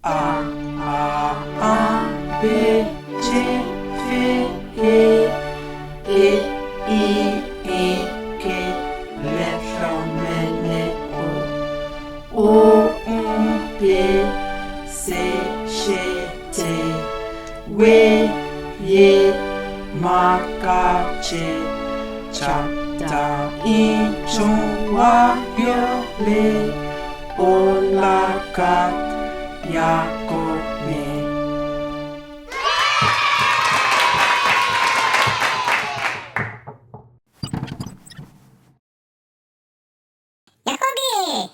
A, B, C, D, E, F, I, K, L, M, N, O, P, C, T, W, Y, Makacie, Chata, 좋아요, 올라가, 야곱네. 야코비!